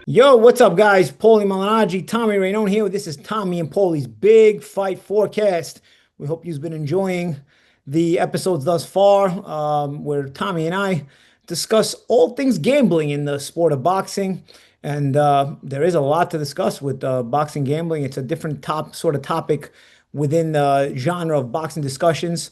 Yo, what's up, guys? Paulie Malignaggi, Tommy Rainone here. This is Tommy and Paulie's Big Fight Forecast. We hope you've been enjoying the episodes thus far, where Tommy and I discuss all things gambling in the sport of boxing. And there is a lot to discuss with boxing gambling. It's a different sort of topic within the genre of boxing discussions.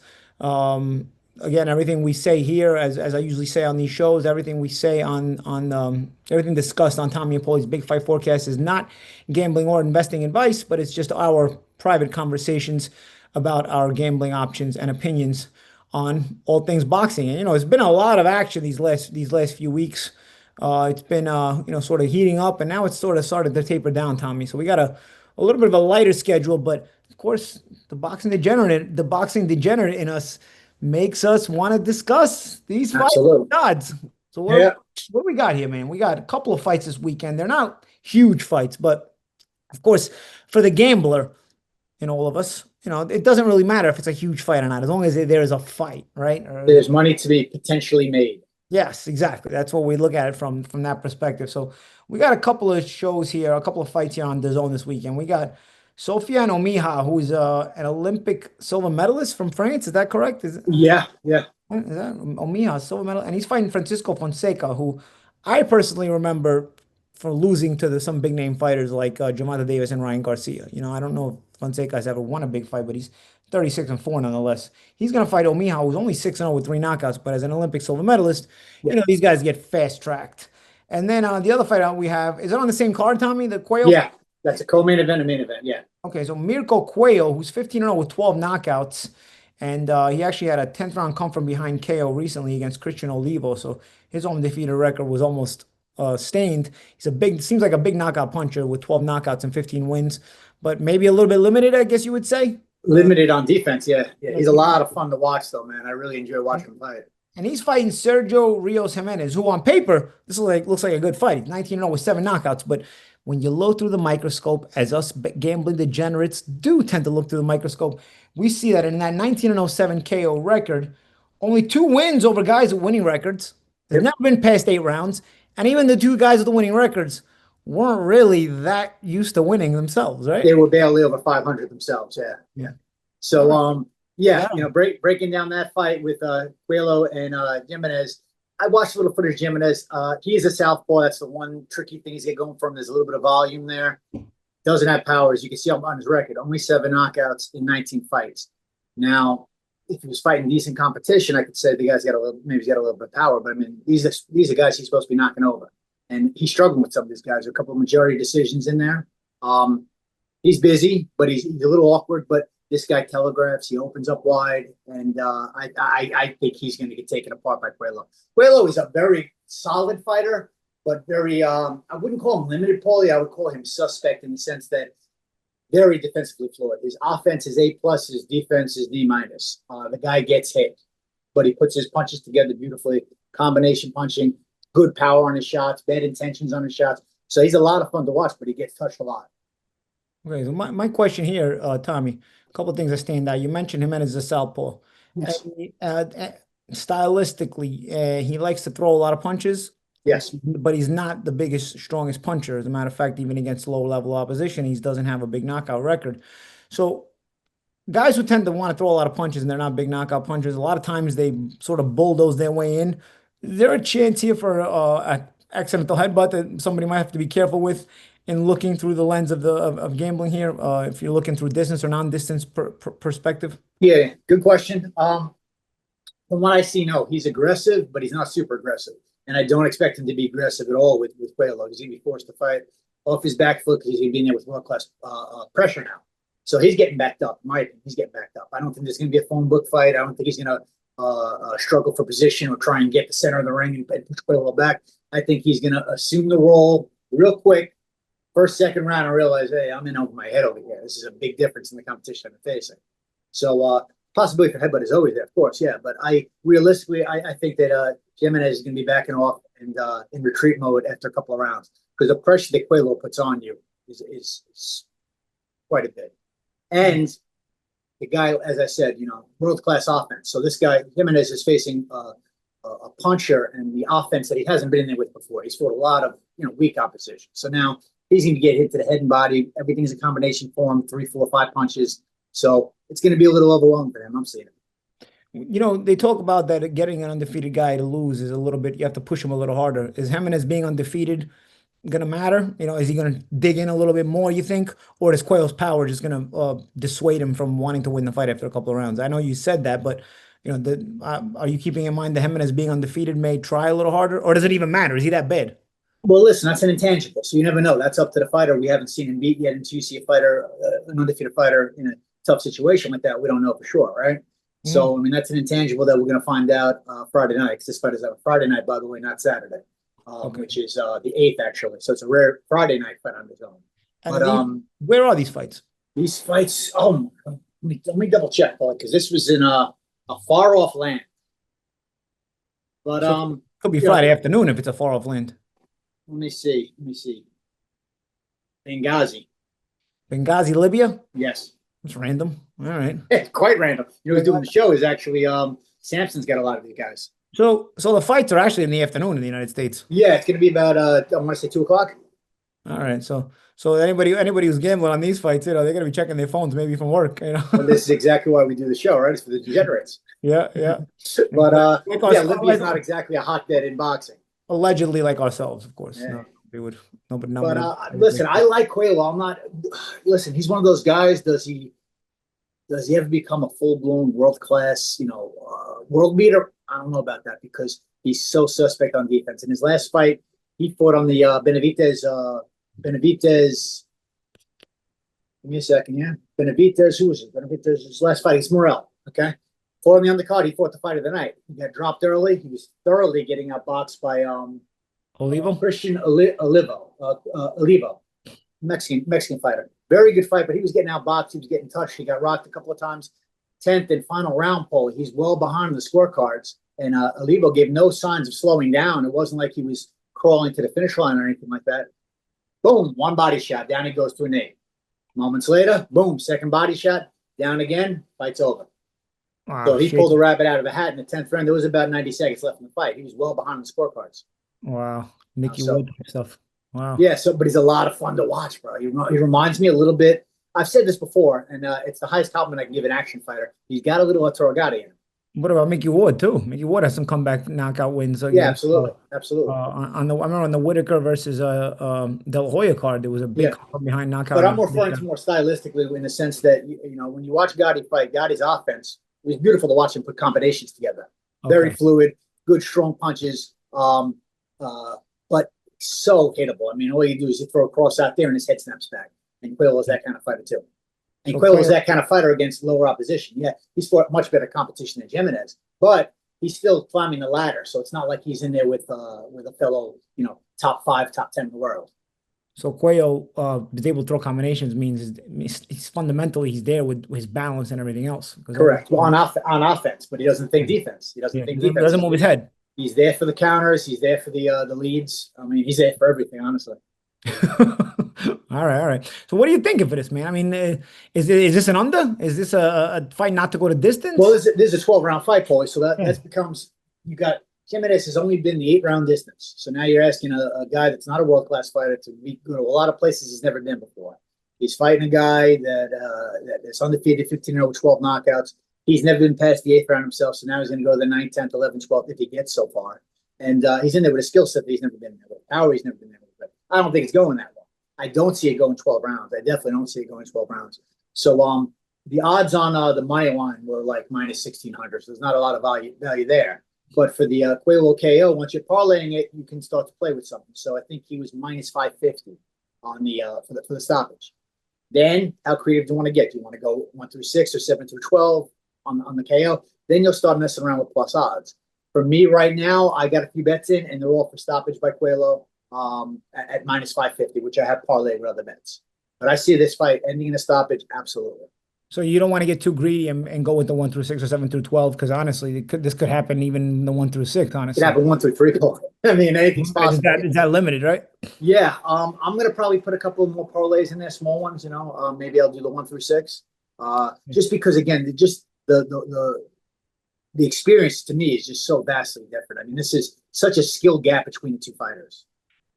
Again, everything we say here, as I usually say on these shows, everything we say on everything discussed on Tommy and Paulie's Big Fight Forecast is not gambling or investing advice, but it's just our private conversations about our gambling options and opinions on all things boxing. And it's been a lot of action these last few weeks. It's been sort of heating up, and now it's sort of started to taper down, Tommy. So we got a little bit of a lighter schedule, but of course, the boxing degenerate in us makes us want to discuss these fight Absolutely. odds. So Yeah. what do we got here, man? We got a couple of fights this weekend. They're not huge fights, but of course, for the gambler in all of us, it doesn't really matter if it's a huge fight or not, as long as there is a fight, right? There's money to be potentially made. Yes, exactly. That's what we look at it from that perspective. So we got a couple of shows here, a couple of fights here on the zone this weekend. We got Sofiane Oumiha, who's an Olympic silver medalist from France. Is that correct? Yeah, yeah. Is that Oumiha, silver medal? And he's fighting Francisco Fonseca, who I personally remember for losing to some big name fighters like Gervonta Davis and Ryan Garcia. I don't know if Fonseca has ever won a big fight, but he's 36-4 nonetheless. He's going to fight Oumiha, who's only 6-0 with 3 knockouts, but as an Olympic silver medalist, Yeah. these guys get fast tracked. And then the other fight out we have, is it on the same card, Tommy? The Cuello? Yeah. That's a co-main event, a main event. Yeah. Okay, so Mirco Cuello, who's 15-0 with 12 knockouts, and he actually had a 10th round come from behind KO recently against Christian Olivo, so his undefeated record was almost stained. Seems like a big knockout puncher with 12 knockouts and 15 wins, but maybe a little bit limited, I guess you would say. Limited on defense. Yeah. Yeah. He's a lot of fun to watch, though, man. I really enjoy watching him fight. And he's fighting Sergio Rios Jimenez, who on paper, looks like a good fight. 19-0 with 7 knockouts. But when you look through the microscope, as us gambling degenerates do tend to look through the microscope, we see that in that 19-0 7 KO record, only 2 wins over guys with winning records. They've Yep. never been past 8 rounds. And even the 2 guys with the winning records weren't really that used to winning themselves, right? They were barely over 500 themselves. Yeah. Yeah. So, yeah, Yeah. breaking down that fight with Cuello and Jimenez. I watched a little footage of Jimenez. He is a southpaw. That's the one tricky thing he's got going for him. There's a little bit of volume there. Doesn't have power, as you can see on his record. Only 7 knockouts in 19 fights. Now, if he was fighting decent competition, I could say the guy's got maybe he's got a little bit of power. But I mean, these are guys he's supposed to be knocking over, and he's struggling with some of these guys. There are a couple of majority decisions in there. He's busy, but he's a little awkward. But this guy telegraphs. He opens up wide, and I think he's going to get taken apart by Cuello. Cuello is a very solid fighter, but very I wouldn't call him limited, Paulie. I would call him suspect in the sense that very defensively flawed. His offense is A plus, his defense is D minus. The guy gets hit, but he puts his punches together beautifully. Combination punching, good power on his shots, bad intentions on his shots. So he's a lot of fun to watch, but he gets touched a lot. Okay, so my question here, Tommy, a couple of things that stand out. You mentioned him as a southpaw. Yes. Stylistically, he likes to throw a lot of punches, Yes. but he's not the biggest, strongest puncher. As a matter of fact, even against low-level opposition, he doesn't have a big knockout record. So guys who tend to want to throw a lot of punches and they're not big knockout punchers, a lot of times they sort of bulldoze their way in. Is there a chance here for an accidental headbutt that somebody might have to be careful with in looking through the lens of gambling here? If you're looking through distance or non-distance perspective? Yeah, good question. From what I see, no, he's aggressive, but he's not super aggressive. And I don't expect him to be aggressive at all with Cuello. He's going to be forced to fight off his back foot because he's going to be in there with world-class pressure now. So he's getting backed up. In my opinion, he's getting backed up. I don't think there's going to be a phone book fight. I don't think he's going to struggle for position or try and get the center of the ring and push Cuello back. I think he's going to assume the role real quick. First, second round, I realize, hey, I'm in over my head over here. This is a big difference in the competition I'm facing. So possibility for headbutt is always there, of course, yeah. But realistically, I think that Jimenez is going to be backing off and in retreat mode after a couple of rounds because the pressure that Cuello puts on you is quite a bit. And the guy, as I said, world-class offense. So this guy, Jimenez, is facing a puncher and the offense that he hasn't been in there with before. He's fought a lot of weak opposition. So now he's going to get hit to the head and body. Everything's a combination for him, 3, 4, 5 punches. So it's going to be a little overwhelming for him. I'm seeing it. They talk about that getting an undefeated guy to lose is a little bit, you have to push him a little harder. Is Jimenez being undefeated going to matter? Is he going to dig in a little bit more, you think? Or is Cuello's power just going to dissuade him from wanting to win the fight after a couple of rounds? I know you said that, but are you keeping in mind that Jimenez being undefeated may try a little harder? Or does it even matter? Is he that bad? Well, listen, that's an intangible, so you never know. That's up to the fighter. We haven't seen him beat yet until you see a fighter, an undefeated fighter in a tough situation like that. We don't know for sure, right? So, I mean, that's an intangible that we're going to find out Friday night, because this fight is on Friday night, by the way, not Saturday, which is the 8th, actually. So it's a rare Friday night fight on the zone. But where are these fights? These fights, let me double check, because this was in a far off land. But could be Friday afternoon if it's a far off land. Let me see. Benghazi, Libya? Yes. It's random. All right. It's quite random. Who's doing the show is actually Samson's got a lot of these guys. So the fights are actually in the afternoon in the United States. Yeah, it's going to be about I want to say 2 o'clock. All right. So anybody who's gambling on these fights, they're going to be checking their phones maybe from work. Well, this is exactly why we do the show, right? It's for the degenerates. Yeah. But Libya's not exactly a hotbed in boxing. Allegedly, like ourselves, of course. Yeah. Listen, I like Cuello. Listen, he's one of those guys. Does he ever become a full-blown world-class, world beater? I don't know about that, because he's so suspect on defense. In his last fight, he fought on the Benavidez. Give me a second, yeah. Benavidez, who was it? Benavidez's last fight, it's Morel, okay? Fought on the undercard, he fought the fight of the night. He got dropped early. He was thoroughly getting outboxed by Christian Olivo, Mexican fighter. Very good fight, but he was getting outboxed. He was getting touched. He got rocked a couple of times. 10th and final round poll. He's well behind the scorecards, and Olivo gave no signs of slowing down. It wasn't like he was crawling to the finish line or anything like that. Boom, one body shot. Down he goes to a knee. Moments later, boom, second body shot. Down again, fight's over. Wow, so he pulled a rabbit out of a hat in the 10th round. There was about 90 seconds left in the fight. He was well behind the scorecards. Wow. Mickey Wood stuff. Wow. Yeah, but he's a lot of fun to watch, bro. He reminds me a little bit. I've said this before, and it's the highest compliment I can give an action fighter. He's got a little Toragati in him. What about Mickey Ward too? Mickey Ward has some comeback knockout wins. Yeah, absolutely. I remember on the Whitaker versus De La Hoya card, there was a big behind knockout. But I'm referring to more stylistically in the sense that when you watch Gotti fight, Gotti's offense, it was beautiful to watch him put combinations together. Very fluid, good strong punches, but so hittable. I mean, all you do is you throw a cross out there and his head snaps back. And Cuello's that kind of fighter too. And Cuello's that kind of fighter against lower opposition. Yeah, he's fought much better competition than Jimenez, but he's still climbing the ladder. So it's not like he's in there with a fellow, top 5, top 10 in the world. So Cuello is able to throw combinations means he's fundamentally he's there with his balance and everything else. Correct. Well, on offense, but he doesn't think defense. He doesn't think defense. He doesn't move his head. He's there for the counters. He's there for the leads. I mean, he's there for everything, honestly. All right. So what are you thinking for this, man? I mean, is this an under? Is this a fight not to go to distance? Well, this is a 12-round fight, Paulie. So that becomes, you got Jimenez has only been the 8-round distance. So now you're asking a guy that's not a world-class fighter to go to a lot of places he's never been before. He's fighting a guy that's undefeated, 15-0 with 12 knockouts. He's never been past the 8th round himself, so now he's going to go to the 9th, 10th, 11th, 12th if he gets so far. And he's in there with a skill set that he's never been there with, power he's never been there with. But I don't think it's going that long. I don't see it going 12 rounds. I definitely don't see it going 12 rounds. So the odds on the money line were like minus 1,600, so there's not a lot of value there. But for the Cuello KO, once you're parlaying it, you can start to play with something. So I think he was minus 550 on the for the stoppage. Then how creative do you want to get? Do you want to go 1 through 6 or 7 through 12 on the KO? Then you'll start messing around with plus odds. For me right now, I got a few bets in, and they're all for stoppage by Cuello at minus 550, which I have parlayed with other bets. But I see this fight ending in a stoppage, absolutely. So you don't want to get too greedy and go with the 1 through 6 or 7 through 12, because honestly, this could happen even the 1 through 6. Honestly, it could happen 1 through 3. I mean, anything's possible. Is that limited, right? Yeah. I'm gonna probably put a couple more parlays in there, small ones. Maybe I'll do the 1 through 6. Just because again, just the experience to me is just so vastly different. I mean, this is such a skill gap between the two fighters.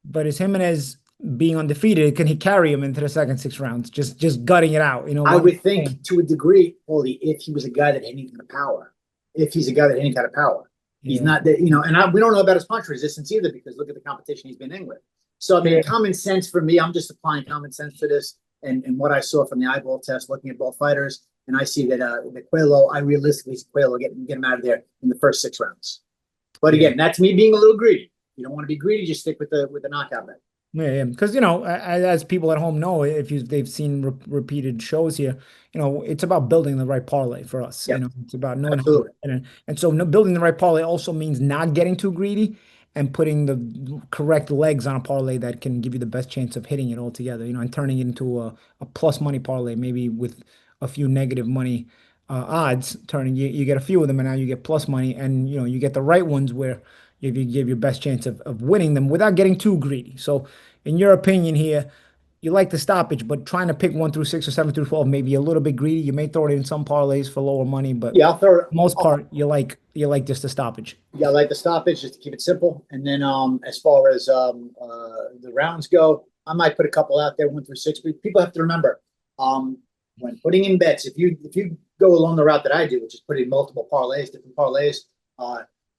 But is Jimenez being undefeated? Can he carry him into the second 6 rounds? Just gutting it out, I one would think to a degree, Paulie, if he was a guy that had any kind of power, if he's a guy that had any kind of power, he's Yeah. not that, we don't know about his punch resistance either because look at the competition he's been in with. So, I mean, Yeah. common sense for me, I'm just applying common sense to this and what I saw from the eyeball test, looking at both fighters. And I see that the Cuello, I realistically see Cuello get him out of there in the first 6 rounds. But Yeah. again, that's me being a little greedy. You don't want to be greedy, just stick with the knockout bet. Yeah, because as people at home know, if they've seen repeated shows here, it's about building the right parlay for us. Yep, It's about knowing how to, absolutely. and so building the right parlay also means not getting too greedy and putting the correct legs on a parlay that can give you the best chance of hitting it all together. And turning it into a plus money parlay, maybe with a few negative money odds. Turning you get a few of them, and now you get plus money, and you get the right ones where you give your best chance of winning them without getting too greedy. So, in your opinion here, you like the stoppage, but trying to pick 1 through 6 or 7 through 12, maybe a little bit greedy. You may throw it in some parlays for lower money, but Yeah, I'll throw it. most part, you like just the stoppage. Yeah, I like the stoppage just to keep it simple. And then as far as the rounds go, I might put a couple out there 1 through 6. But people have to remember when putting in bets, if you go along the route that I do, which is putting multiple parlays, different parlays,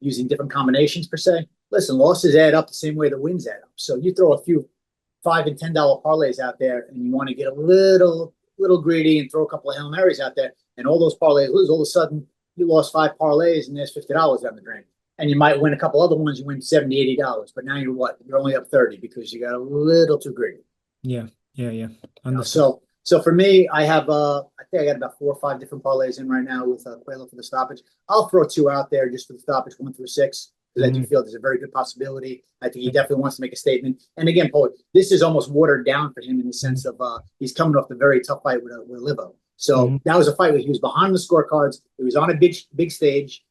using different combinations per se. Listen, losses add up the same way the wins add up. So you throw a few $5 and $10 parlays out there, and you want to get a little greedy and throw a couple of Hail Marys out there, and all those parlays lose. All of a sudden, you lost 5 parlays, and there's $50 down the drain. And you might win a couple other ones. You win $70, $80, but now you're what? You're only up 30 because you got a little too greedy. Yeah, yeah. So for me, I have I think I got about 4 or 5 different parlays in right now with Cuello for the stoppage. I'll throw 2 out there just for the stoppage, 1 through 6, because I do feel there's a very good possibility. I think he definitely wants to make a statement. And again, Paul, this is almost watered down for him in the sense of he's coming off the very tough fight with Livo. So that was a fight where he was behind the scorecards. He was on a big stage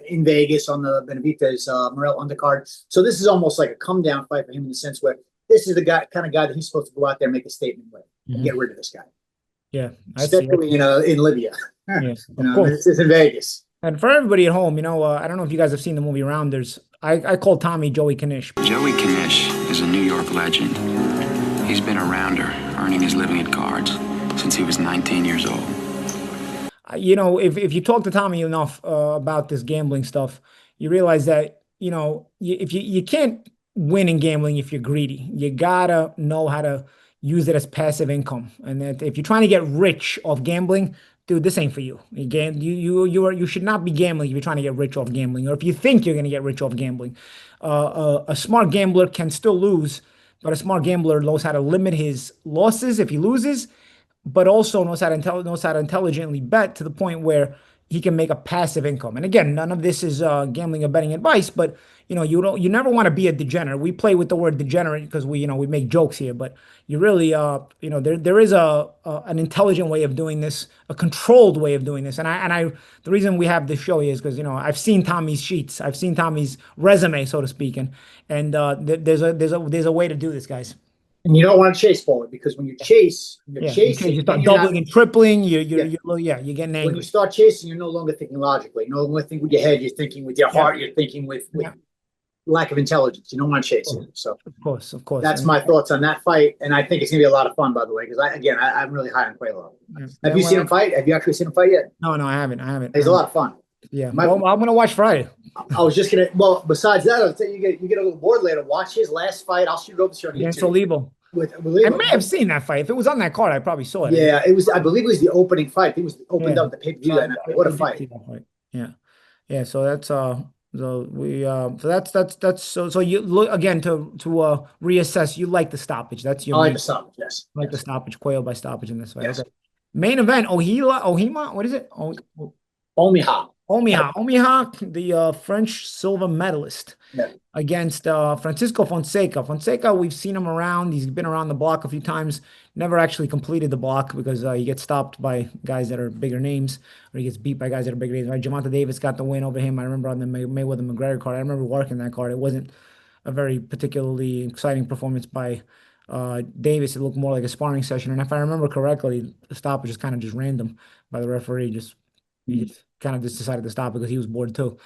in Vegas on the Benavidez Morel undercard. So this is almost like a come down fight for him in the sense where this is the kind of guy that he's supposed to go out there and make a statement with and get rid of this guy. Yeah, especially in Libya. Yes, of course. It's in Vegas. And for everybody at home, I don't know if you guys have seen the movie Rounders. I call Tommy Joey Knish. Joey Knish is a New York legend. He's been a rounder, earning his living at cards since he was 19 years old. If you talk to Tommy enough about this gambling stuff, you realize that, if you can't win in gambling if you're greedy. You gotta know how to use it as passive income. And that if you're trying to get rich off gambling, dude, this ain't for you. Again, you should not be gambling if you're trying to get rich off gambling, or if you think you're going to get rich off gambling. A smart gambler can still lose, but a smart gambler knows how to limit his losses if he loses, but also knows how to intelligently bet to the point where he can make a passive income. And again, none of this is gambling or betting advice, but you never want to be a degenerate. We play with the word degenerate because we make jokes here, but you really there is an intelligent way of doing this, a controlled way of doing this. And the reason we have this show here is because I've seen Tommy's sheets, I've seen Tommy's resume, so to speak, and there's a way to do this, guys. And you don't want to chase forward because when you chase, chasing, you start doubling and tripling. You're getting angry. When you start chasing, you're no longer thinking logically. You no longer think with your head. You're thinking with your heart. You're thinking with lack of intelligence. You don't want to chase it. So of course. That's my thoughts on that fight, and I think it's gonna be a lot of fun. By the way, because I'm really high on Cuello. Have you seen him fight? Have you actually seen him fight yet? No, I haven't. He's a lot of fun. Yeah, well, I'm gonna watch Friday. I was just gonna. Well, besides that, I'll tell you, you get a little bored later. Watch his last fight. I'll shoot it over to you on Against YouTube. Olivo. I may have seen that fight. If it was on that card, I probably saw it. Yeah, it was. I believe it was the opening fight. It was opened up the pay-per-view that night. What a fight! Yeah. So that's so you look again to reassess. You like the stoppage. That's your. I like the stoppage. Yes. The stoppage. Cuello by stoppage in this fight. Yes. Okay. Main event. Oumiha. What is it? Oumiha, the French silver medalist, against Francisco Fonseca. Fonseca, we've seen him around. He's been around the block a few times. Never actually completed the block because he gets stopped by guys that are bigger names, or he gets beat by guys that are bigger names. Right? Gervonta Davis got the win over him. I remember on the Mayweather McGregor card. I remember working that card. It wasn't a very particularly exciting performance by Davis. It looked more like a sparring session. And if I remember correctly, the stop was just kind of just random by the referee. He just kind of just decided to stop because he was bored too.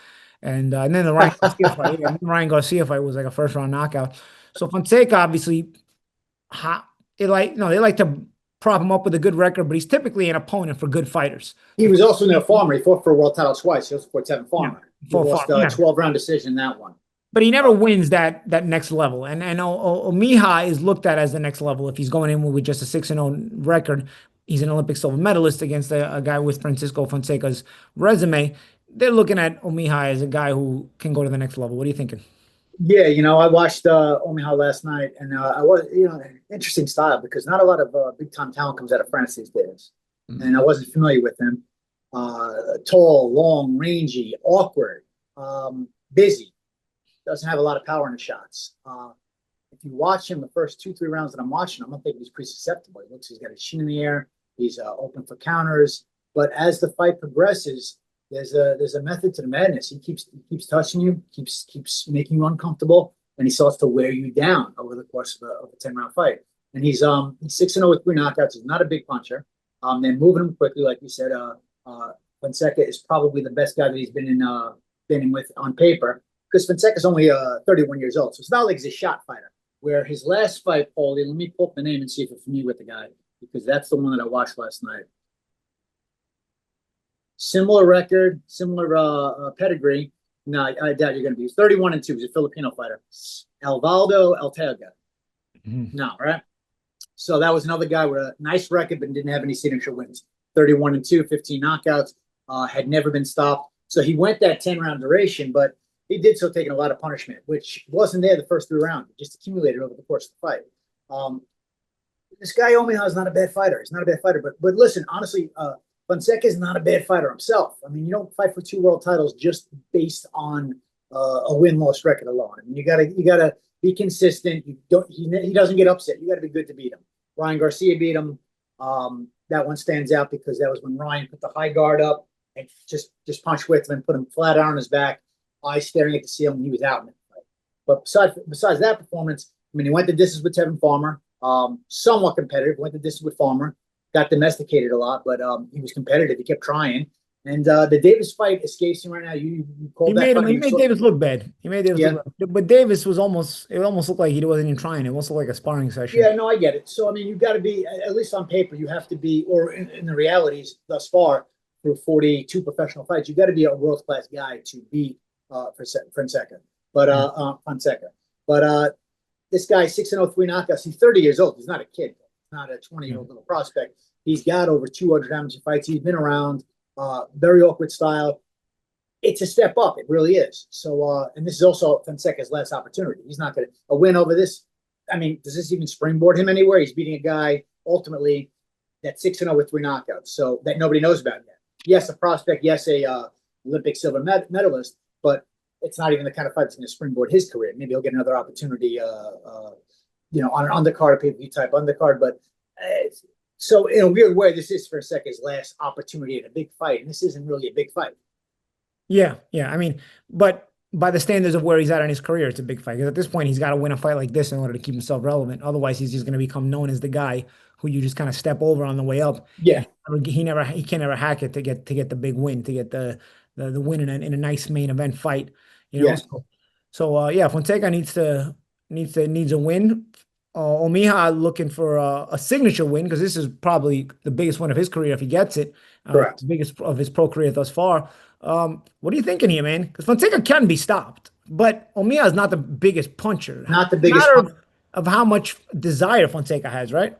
And then the Ryan Garcia fight. Yeah, Ryan Garcia fight was like a first round knockout. So Fonseca obviously, they like no, they like to prop him up with a good record, but he's typically an opponent for good fighters. He was also no farmer. He fought for a world title twice. He also fought Tevin Farmer. Yeah, He lost a 12-round decision in that one. But he never wins that next level. And Oumiha is looked at as the next level. If he's going in with just a 6-0 record, he's an Olympic silver medalist against a guy with Francisco Fonseca's resume. They're looking at Oumiha as a guy who can go to the next level. What are you thinking? Yeah, I watched Oumiha last night, and I was, interesting style because not a lot of big time talent comes out of France these days, and I wasn't familiar with him. Tall, long, rangy, awkward, busy, doesn't have a lot of power in the shots. If you watch him the first 2-3 rounds that I'm watching, I'm not thinking he's pretty susceptible. He's got his chin in the air, he's open for counters, but as the fight progresses, there's a method to the madness. He keeps touching you, keeps making you uncomfortable, and he starts to wear you down over the course of a 10-round fight. And he's 6-0 with 3 knockouts. He's not a big puncher. They're moving him quickly, like you said. Fonseca is probably the best guy that he's been in with on paper, because Fonseca's only 31 years old, so it's not like he's a shot fighter. Where his last fight, Paulie, let me pull up the name and see if you're familiar with the guy, because that's the one that I watched last night. Similar record, similar pedigree. No, I doubt you're going to be. He's 31-2. He's a Filipino fighter. Alvaldo Ortega. No, right? So that was another guy with a nice record, but didn't have any signature wins. 31-2, 15 knockouts, had never been stopped. So he went that 10-round duration, but he did so taking a lot of punishment, which wasn't there the first 3 rounds. It just accumulated over the course of the fight. This guy Oumiha is not a bad fighter. He's not a bad fighter, but listen, honestly, Fonseca is not a bad fighter himself. I mean, you don't fight for 2 world titles just based on a win-loss record alone. I mean, you gotta be consistent. He doesn't get upset. You got to be good to beat him. Ryan Garcia beat him. That one stands out because that was when Ryan put the high guard up and just punched with him and put him flat out on his back, eyes staring at the ceiling. He was out in the fight. But besides that performance, I mean, he went the distance with Tevin Farmer. Somewhat competitive. Went the distance with Farmer. Got domesticated a lot, but he was competitive. He kept trying. And the Davis fight escapes him right now. You called that fight. He made Davis look bad. He made Davis look bad. But Davis was almost looked like he wasn't even trying. It almost looked like a sparring session. Yeah, no, I get it. So, I mean, you've got to be, at least on paper, you have to be, or in the realities thus far, through 42 professional fights, you've got to be a world-class guy to beat Fonseca. Fonseca. But this guy, 6-0, 3 knockouts, he's 30 years old. He's not a kid. He's not a 20-year-old little prospect. He's got over 200 amateur fights. He's been around, very awkward style. It's a step up. It really is. So, and this is also Fonseca's last opportunity. He's not going to, a win over this. I mean, does this even springboard him anywhere? He's beating a guy ultimately that's 6-0 with 3 knockouts. So that nobody knows about yet. Yes, a prospect. Yes, a Olympic silver medalist, but it's not even the kind of fight that's going to springboard his career. Maybe he'll get another opportunity, on an undercard, a pay-per-view type undercard. But so in a weird way, this is Fonseca's last opportunity at a big fight, and this isn't really a big fight. Yeah. I mean, but by the standards of where he's at in his career, it's a big fight. Because at this point, he's got to win a fight like this in order to keep himself relevant. Otherwise, he's just going to become known as the guy who you just kind of step over on the way up. Yeah, he can never hack it to get the big win, to get the win in a nice main event fight. Yeah. So Fonseca needs a win. Oumiha looking for a signature win, because this is probably the biggest win of his career if he gets it. Correct. The biggest of his pro career thus far. What are you thinking here, man? Because Fonseca can be stopped, but Oumiha is not the biggest puncher. Not the biggest of how much desire Fonseca has, right?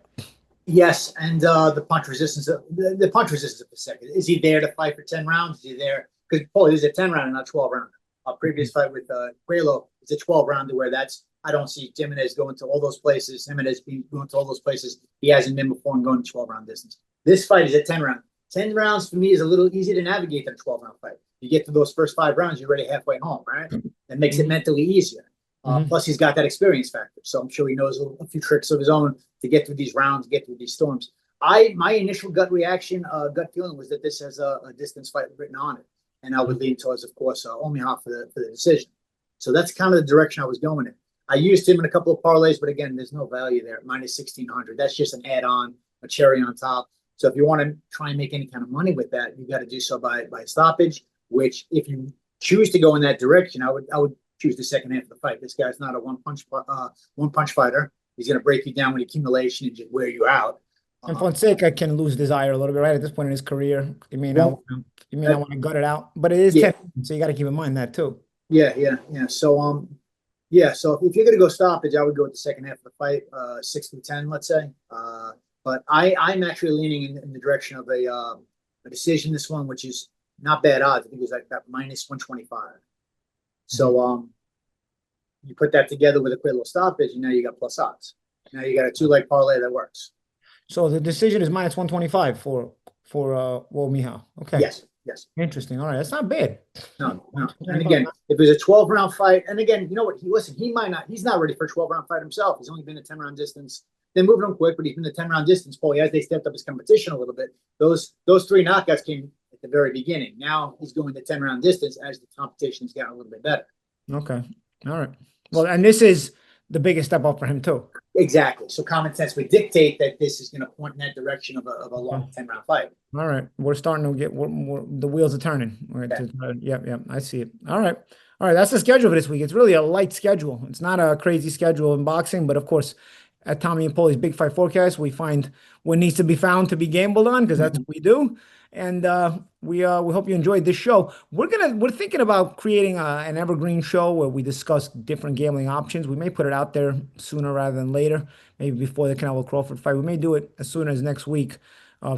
Yes, and the punch resistance. The punch resistance of Fonseca. Is he there to fight for 10 rounds? Is he there? Because Paul, this is a 10-round and not 12-round. Our previous fight with Cuello is a 12-round, where I don't see Jimenez going to all those places. Jimenez going to all those places he hasn't been before and going to 12-round distance. This fight is a 10-round. 10 rounds for me is a little easier to navigate than a 12-round fight. You get to those first 5 rounds, you're already halfway home, right? That makes it mentally easier. Plus, he's got that experience factor, so I'm sure he knows a few tricks of his own to get through these rounds, get through these storms. My initial gut feeling was that this has a distance fight written on it, and I would lean towards, of course, Oumiha for the decision. So that's kind of the direction I was going in. I used him in a couple of parlays, but again, there's no value there. Minus 1,600. That's just an add-on, a cherry on top. So if you want to try and make any kind of money with that, you got to do so by stoppage, which if you choose to go in that direction, I would choose the second half of the fight. This guy's not a one punch fighter. He's going to break you down with accumulation and just wear you out. And Fonseca can lose desire a little bit right at this point in his career. Well, You may not want to gut it out, but it is yeah, 10, so you got to keep in mind that too. yeah. So yeah. So if you're going to go stoppage, I would go with the second half of the fight, 6-10, let's say. But I'm actually leaning in the direction of a decision. This one, which is not bad odds. I think it was like that -125. So you put that together with a quick little stoppage, and now you got plus odds. Now you got a 2-leg parlay that works. So the decision is -125 for Oumiha. Okay. Yes. Interesting. All right, that's not bad. No. And again, if it was a 12-round fight, and again, you know what? He's not ready for a 12-round fight himself. He's only been a 10-round distance. Then moving on quick, but he's been the 10-round distance, Paulie, as they stepped up his competition a little bit. Those 3 knockouts came at the very beginning. Now he's going the 10-round distance as the competition's gotten a little bit better. Okay. All right. Well, and this is the biggest step up for him too. Exactly. So common sense would dictate that this is going to point in that direction of a long 10-round fight. All right. We're starting to get the wheels are turning. Yeah. I see it. All right. That's the schedule for this week. It's really a light schedule. It's not a crazy schedule in boxing, but of course, at Tommy and Paulie's Big Fight Forecast, we find what needs to be found to be gambled on, because that's what we do. And we hope you enjoyed this show. We're thinking about creating an evergreen show where we discuss different gambling options. We may put it out there sooner rather than later, maybe before the Canelo Crawford fight. We may do it as soon as next week.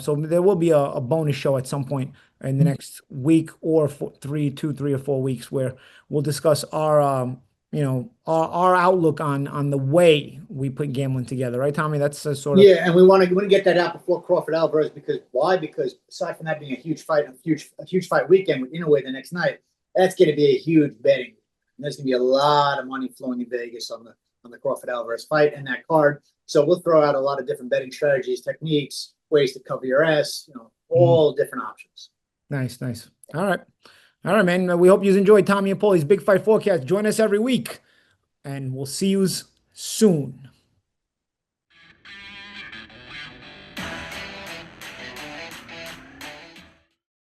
So there will be a bonus show at some point in the next week or 3 or 4 weeks where we'll discuss our our outlook on the way we put gambling together, right, Tommy? That's a sort of and we want to get that out before Crawford Alvarez, because why? Because aside from that being a huge fight weekend with Inoue the next night, that's going to be a huge betting. And there's going to be a lot of money flowing in Vegas on the Crawford Alvarez fight and that card. So we'll throw out a lot of different betting strategies, techniques, ways to cover your ass, all different options. Nice. All right, man. We hope you enjoyed Tommy and Paulie's Big Fight Forecast. Join us every week, and we'll see you soon.